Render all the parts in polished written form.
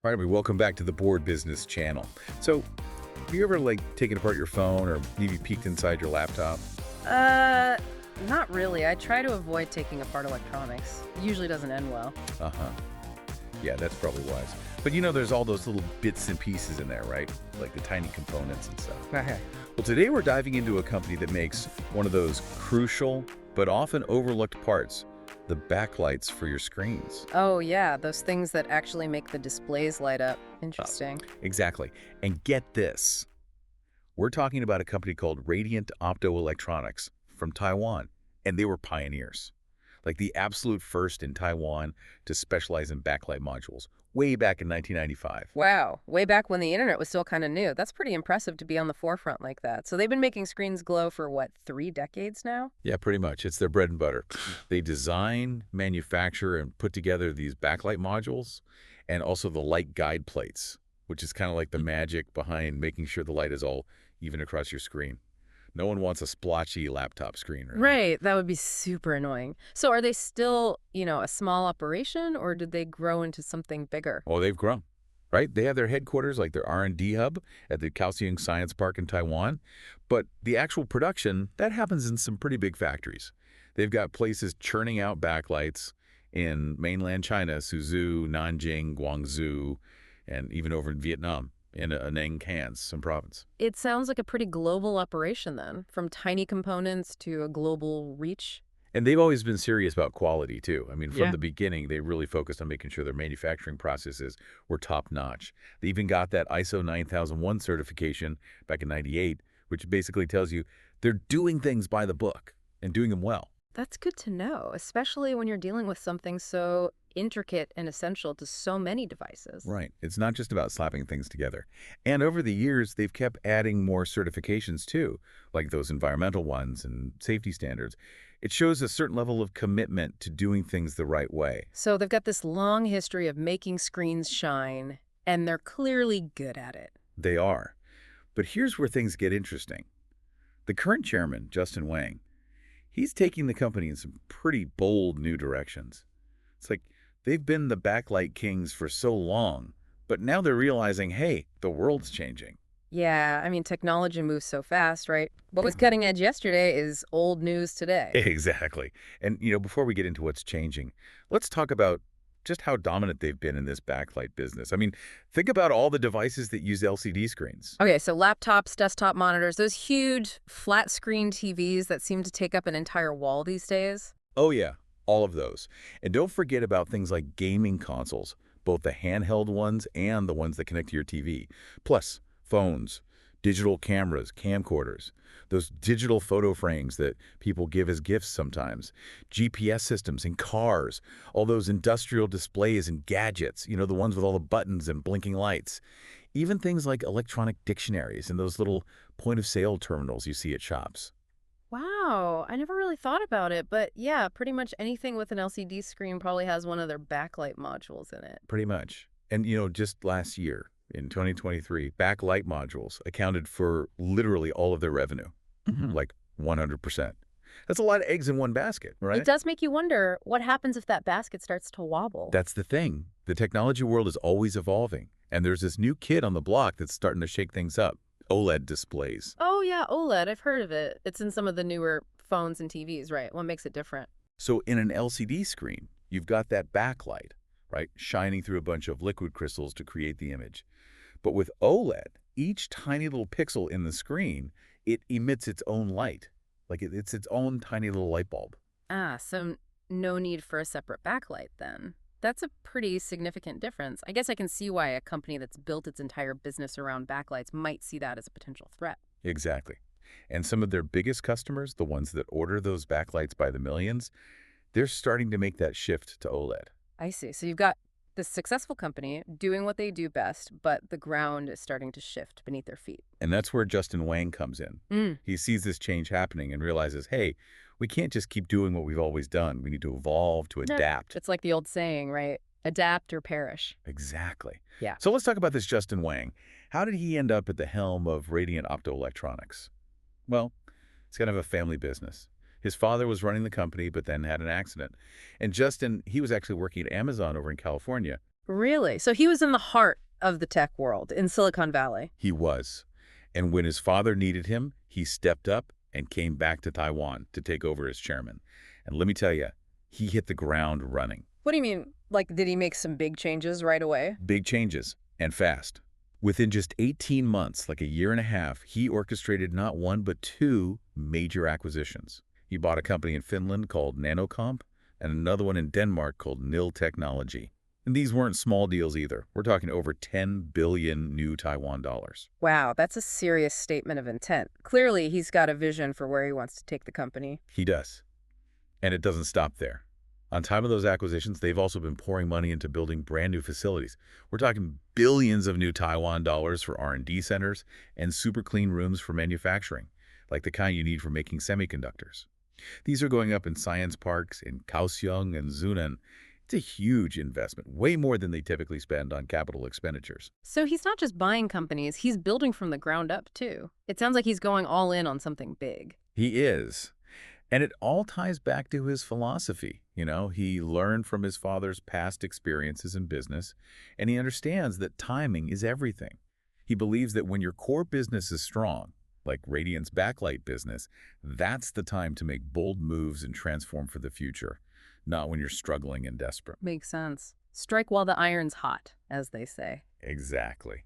All right, welcome back to the Board Business channel. So, have you ever taken apart your phone or maybe peeked inside your laptop? Not really. I try to avoid taking apart electronics. It usually doesn't end well. Uh-huh. Yeah, that's probably wise. But there's all those little bits and pieces in there, right? Like the tiny components and stuff. Okay. Well, today we're diving into a company that makes one of those crucial but often overlooked parts, the backlights for your screens. Oh, yeah, those things that actually make the displays light up. Interesting. Exactly. And get this. We're talking about a company called Radiant Opto Electronics from Taiwan, and they were pioneers. Like the absolute first in Taiwan to specialize in backlight modules, way back in 1995. Wow, way back when the internet was still kind of new. That's pretty impressive to be on the forefront like that. So they've been making screens glow for, what, 3 decades now? Yeah, pretty much. It's their bread and butter. They design, manufacture, and put together these backlight modules, and also the light guide plates, which is kind of like the magic behind making sure the light is all even across your screen. No one wants a splotchy laptop screen. Right, that would be super annoying. So are they still, a small operation, or did they grow into something bigger? Oh, they've grown, right? They have their headquarters, like their R&D hub at the Kaohsiung Science Park in Taiwan. But the actual production, that happens in some pretty big factories. They've got places churning out backlights in mainland China, Suzhou, Nanjing, Guangzhou, and even over in Vietnam. In Nang Can, some province. It sounds like a pretty global operation then, from tiny components to a global reach. And they've always been serious about quality, too. I mean, from Yeah. the beginning, they really focused on making sure their manufacturing processes were top-notch. They even got that ISO 9001 certification back in '98, which basically tells you they're doing things by the book and doing them well. That's good to know, especially when you're dealing with something so intricate and essential to so many devices. Right. It's not just about slapping things together. And over the years, they've kept adding more certifications, too, like those environmental ones and safety standards. It shows a certain level of commitment to doing things the right way. So they've got this long history of making screens shine, and they're clearly good at it. They are. But here's where things get interesting. The current chairman, Justin Wang, he's taking the company in some pretty bold new directions. It's like they've been the backlight kings for so long, but now they're realizing, hey, the world's changing. Yeah, I mean, technology moves so fast, right? What was cutting edge yesterday is old news today. Exactly. And, before we get into what's changing, let's talk about just how dominant they've been in this backlight business. I mean, think about all the devices that use LCD screens. Okay, so laptops, desktop monitors, those huge flat-screen TVs that seem to take up an entire wall these days. Oh, yeah, all of those. And don't forget about things like gaming consoles, both the handheld ones and the ones that connect to your TV. Plus, phones, digital cameras, camcorders, those digital photo frames that people give as gifts sometimes, GPS systems in cars, all those industrial displays and gadgets, the ones with all the buttons and blinking lights. Even things like electronic dictionaries and those little point-of-sale terminals you see at shops. Wow, I never really thought about it, but yeah, pretty much anything with an LCD screen probably has one of their backlight modules in it. Pretty much. And, just last year, in 2023, backlight modules accounted for literally all of their revenue, like 100%. That's a lot of eggs in one basket, right? It does make you wonder what happens if that basket starts to wobble. That's the thing. The technology world is always evolving, and there's this new kid on the block that's starting to shake things up, OLED displays. Oh yeah, OLED, I've heard of it. It's in some of the newer phones and TVs, right? What makes it different? So in an LCD screen, you've got that backlight, right, shining through a bunch of liquid crystals to create the image. But with OLED, each tiny little pixel in the screen, it emits its own light. Like it's its own tiny little light bulb. Ah, so no need for a separate backlight then. That's a pretty significant difference. I guess I can see why a company that's built its entire business around backlights might see that as a potential threat. Exactly. And some of their biggest customers, the ones that order those backlights by the millions, they're starting to make that shift to OLED. I see. So you've got this successful company doing what they do best, but the ground is starting to shift beneath their feet. And that's where Justin Wang comes in. He sees this change happening and realizes, hey, we can't just keep doing what we've always done. We need to evolve, to adapt. It's like the old saying, right? Adapt or perish. Exactly. Yeah. So let's talk about this Justin Wang. How did he end up at the helm of Radiant Opto Electronics? Well, it's kind of a family business. His father was running the company, but then had an accident. And Justin, he was actually working at Amazon over in California. Really? So he was in the heart of the tech world in Silicon Valley. He was. And when his father needed him, he stepped up and came back to Taiwan to take over as chairman. And let me tell you, he hit the ground running. What do you mean? Like, did he make some big changes right away? Big changes, and fast. Within just 18 months, like a year and a half, he orchestrated not one but two major acquisitions. He bought a company in Finland called Nanocomp and another one in Denmark called Nil Technology. And these weren't small deals either. We're talking over 10 billion new Taiwan dollars. Wow, that's a serious statement of intent. Clearly, he's got a vision for where he wants to take the company. He does. And it doesn't stop there. On top of those acquisitions, they've also been pouring money into building brand new facilities. We're talking billions of new Taiwan dollars for R&D centers and super clean rooms for manufacturing, like the kind you need for making semiconductors. These are going up in science parks in Kaohsiung and Zhunan. It's a huge investment, way more than they typically spend on capital expenditures. So he's not just buying companies, he's building from the ground up, too. It sounds like he's going all in on something big. He is. And it all ties back to his philosophy. You know, he learned from his father's past experiences in business, and he understands that timing is everything. He believes that when your core business is strong, like Radiant's backlight business, that's the time to make bold moves and transform for the future, not when you're struggling and desperate. Makes sense. Strike while the iron's hot, as they say. Exactly.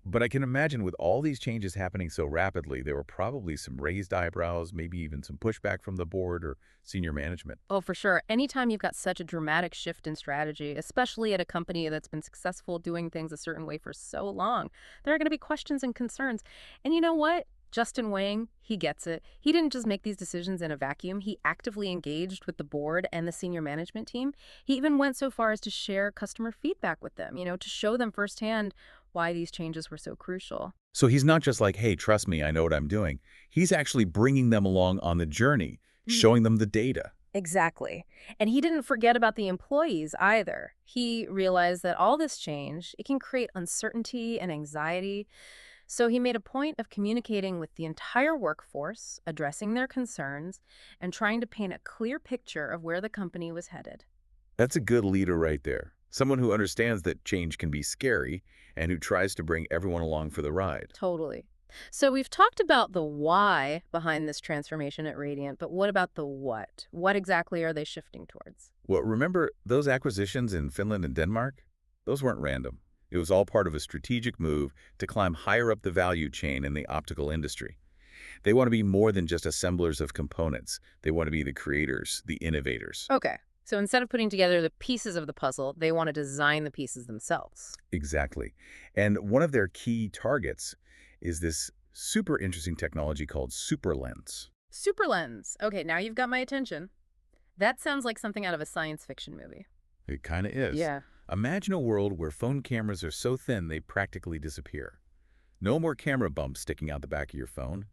But I can imagine with all these changes happening so rapidly, there were probably some raised eyebrows, maybe even some pushback from the board or senior management. Oh, for sure. Anytime you've got such a dramatic shift in strategy, especially at a company that's been successful doing things a certain way for so long, there are going to be questions and concerns. And you know what? Justin Wang, he gets it. He didn't just make these decisions in a vacuum. He actively engaged with the board and the senior management team. He even went so far as to share customer feedback with them, to show them firsthand why these changes were so crucial. So he's not just like, hey, trust me, I know what I'm doing. He's actually bringing them along on the journey, showing them the data. Exactly. And he didn't forget about the employees either. He realized that all this change, it can create uncertainty and anxiety. So he made a point of communicating with the entire workforce, addressing their concerns, and trying to paint a clear picture of where the company was headed. That's a good leader right there. Someone who understands that change can be scary and who tries to bring everyone along for the ride. Totally. So we've talked about the why behind this transformation at Radiant, but what about the what? What exactly are they shifting towards? Well, remember those acquisitions in Finland and Denmark? Those weren't random. It was all part of a strategic move to climb higher up the value chain in the optical industry. They want to be more than just assemblers of components. They want to be the creators, the innovators. Okay. So instead of putting together the pieces of the puzzle, they want to design the pieces themselves. Exactly. And one of their key targets is this super interesting technology called super lens. Super lens. Okay, now you've got my attention. That sounds like something out of a science fiction movie. It kind of is. Yeah. Imagine a world where phone cameras are so thin they practically disappear. No more camera bumps sticking out the back of your phone.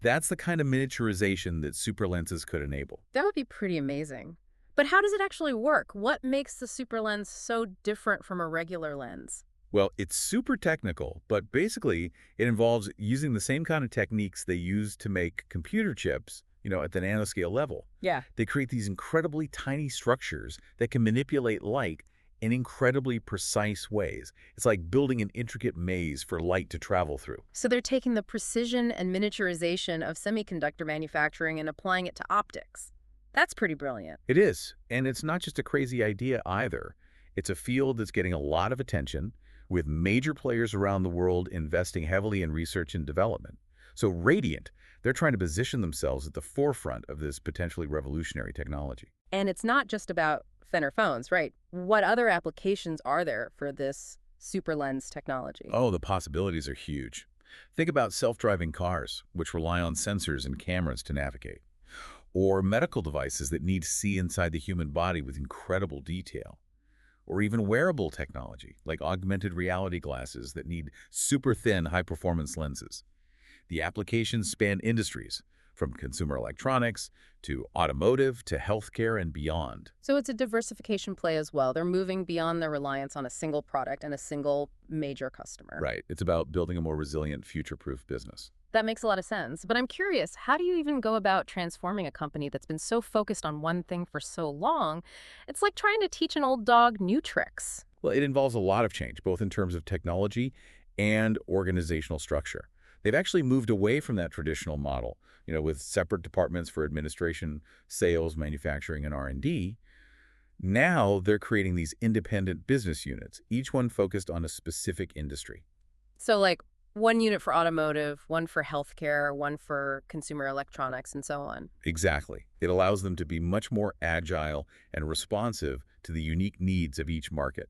That's the kind of miniaturization that super lenses could enable. That would be pretty amazing. But how does it actually work? What makes the super lens so different from a regular lens? Well, it's super technical, but basically it involves using the same kind of techniques they use to make computer chips, at the nanoscale level. Yeah. They create these incredibly tiny structures that can manipulate light in incredibly precise ways. It's like building an intricate maze for light to travel through. So they're taking the precision and miniaturization of semiconductor manufacturing and applying it to optics. That's pretty brilliant. It is. And it's not just a crazy idea either. It's a field that's getting a lot of attention, with major players around the world investing heavily in research and development. So Radiant, they're trying to position themselves at the forefront of this potentially revolutionary technology. And it's not just about thinner phones, right? What other applications are there for this super lens technology? Oh, the possibilities are huge. Think about self-driving cars, which rely on sensors and cameras to navigate. Or medical devices that need to see inside the human body with incredible detail. Or even wearable technology, like augmented reality glasses that need super thin, high-performance lenses. The applications span industries, from consumer electronics to automotive to healthcare and beyond. So it's a diversification play as well. They're moving beyond their reliance on a single product and a single major customer. Right. It's about building a more resilient, future-proof business. That makes a lot of sense. But I'm curious, how do you even go about transforming a company that's been so focused on one thing for so long? It's like trying to teach an old dog new tricks. Well, it involves a lot of change, both in terms of technology and organizational structure. They've actually moved away from that traditional model, with separate departments for administration, sales, manufacturing, and R&D. Now they're creating these independent business units, each one focused on a specific industry. So like one unit for automotive, one for healthcare, one for consumer electronics, and so on. Exactly. It allows them to be much more agile and responsive to the unique needs of each market.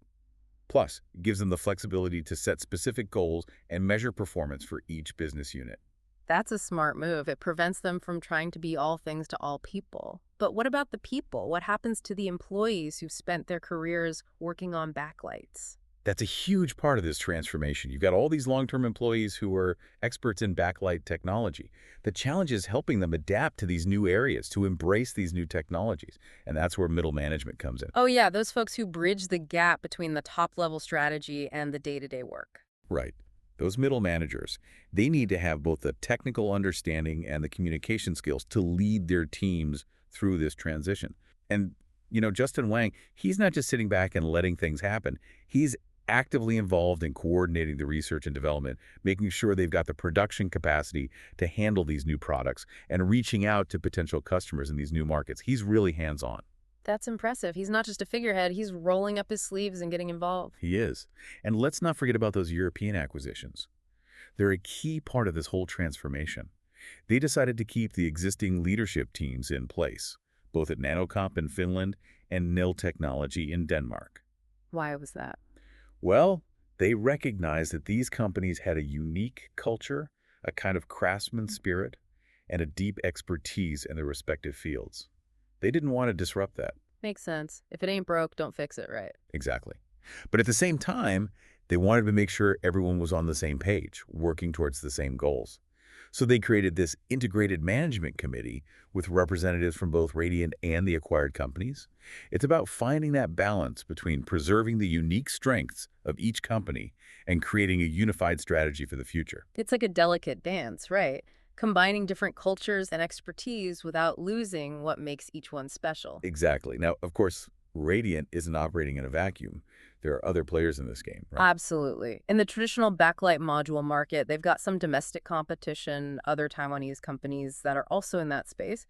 Plus, it gives them the flexibility to set specific goals and measure performance for each business unit. That's a smart move. It prevents them from trying to be all things to all people. But what about the people? What happens to the employees who've spent their careers working on backlights? That's a huge part of this transformation. You've got all these long-term employees who are experts in backlight technology. The challenge is helping them adapt to these new areas, to embrace these new technologies. And that's where middle management comes in. Oh yeah, those folks who bridge the gap between the top-level strategy and the day-to-day work. Right. Those middle managers, they need to have both the technical understanding and the communication skills to lead their teams through this transition. And, Justin Wang, he's not just sitting back and letting things happen. He's actively involved in coordinating the research and development, making sure they've got the production capacity to handle these new products and reaching out to potential customers in these new markets. He's really hands-on. That's impressive. He's not just a figurehead. He's rolling up his sleeves and getting involved. He is. And let's not forget about those European acquisitions. They're a key part of this whole transformation. They decided to keep the existing leadership teams in place, both at Nanocomp in Finland and Nil Technology in Denmark. Why was that? Well, they recognized that these companies had a unique culture, a kind of craftsman spirit, and a deep expertise in their respective fields. They didn't want to disrupt that. Makes sense. If it ain't broke, don't fix it, right? Exactly. But at the same time, they wanted to make sure everyone was on the same page, working towards the same goals. So they created this integrated management committee with representatives from both Radiant and the acquired companies. It's about finding that balance between preserving the unique strengths of each company and creating a unified strategy for the future. It's like a delicate dance, right? Combining different cultures and expertise without losing what makes each one special. Exactly. Now, of course, Radiant isn't operating in a vacuum. There are other players in this game, right? Absolutely. In the traditional backlight module market, they've got some domestic competition, other Taiwanese companies that are also in that space.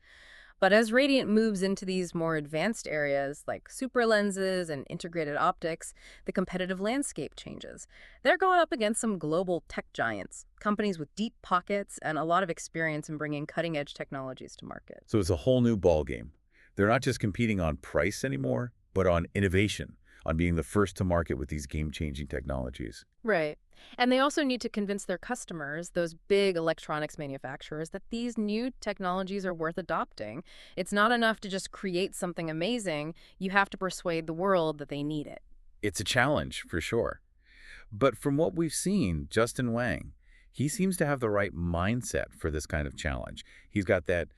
But as Radiant moves into these more advanced areas like super lenses and integrated optics, the competitive landscape changes. They're going up against some global tech giants, companies with deep pockets and a lot of experience in bringing cutting-edge technologies to market. So it's a whole new ballgame. They're not just competing on price anymore, but on innovation, on being the first to market with these game-changing technologies. Right. And they also need to convince their customers, those big electronics manufacturers, that these new technologies are worth adopting. It's not enough to just create something amazing. You have to persuade the world that they need it. It's a challenge, for sure. But from what we've seen, Justin Wang, he seems to have the right mindset for this kind of challenge. He's got that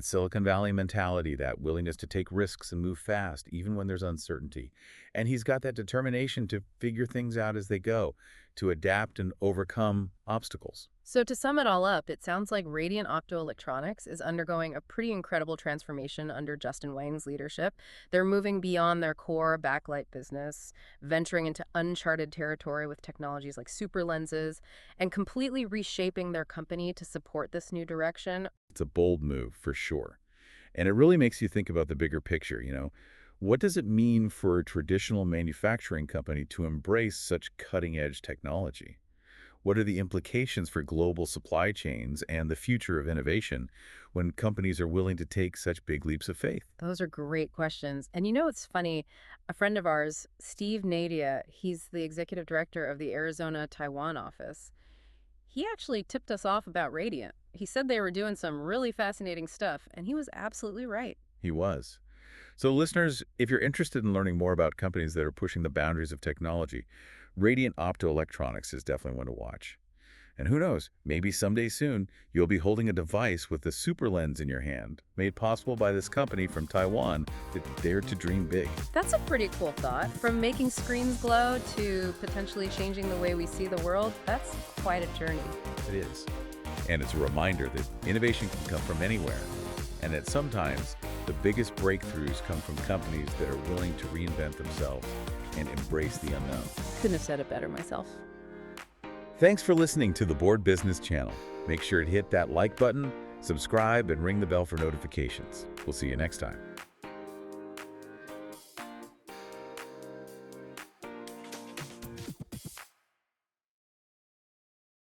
Silicon Valley mentality, that willingness to take risks and move fast, even when there's uncertainty. And he's got that determination to figure things out as they go, to adapt and overcome obstacles. So to sum it all up, it sounds like Radiant Opto Electronics is undergoing a pretty incredible transformation under Justin Wang's leadership. They're moving beyond their core backlight business, venturing into uncharted territory with technologies like super lenses, and completely reshaping their company to support this new direction. It's a bold move, for sure. And it really makes you think about the bigger picture, What does it mean for a traditional manufacturing company to embrace such cutting-edge technology? What are the implications for global supply chains and the future of innovation when companies are willing to take such big leaps of faith? Those are great questions. And it's funny, a friend of ours, Steve Nadia, he's the executive director of the Arizona, Taiwan office. He actually tipped us off about Radiant. He said they were doing some really fascinating stuff, and he was absolutely right. He was. So listeners, if you're interested in learning more about companies that are pushing the boundaries of technology, Radiant Opto Electronics is definitely one to watch. And who knows, maybe someday soon, you'll be holding a device with the super lens in your hand, made possible by this company from Taiwan that dared to dream big. That's a pretty cool thought. From making screens glow to potentially changing the way we see the world, that's quite a journey. It is. And it's a reminder that innovation can come from anywhere, and that sometimes the biggest breakthroughs come from companies that are willing to reinvent themselves and embrace the unknown. Couldn't have said it better myself. Thanks for listening to the Board Business Channel. Make sure to hit that like button, subscribe, and ring the bell for notifications. We'll see you next time.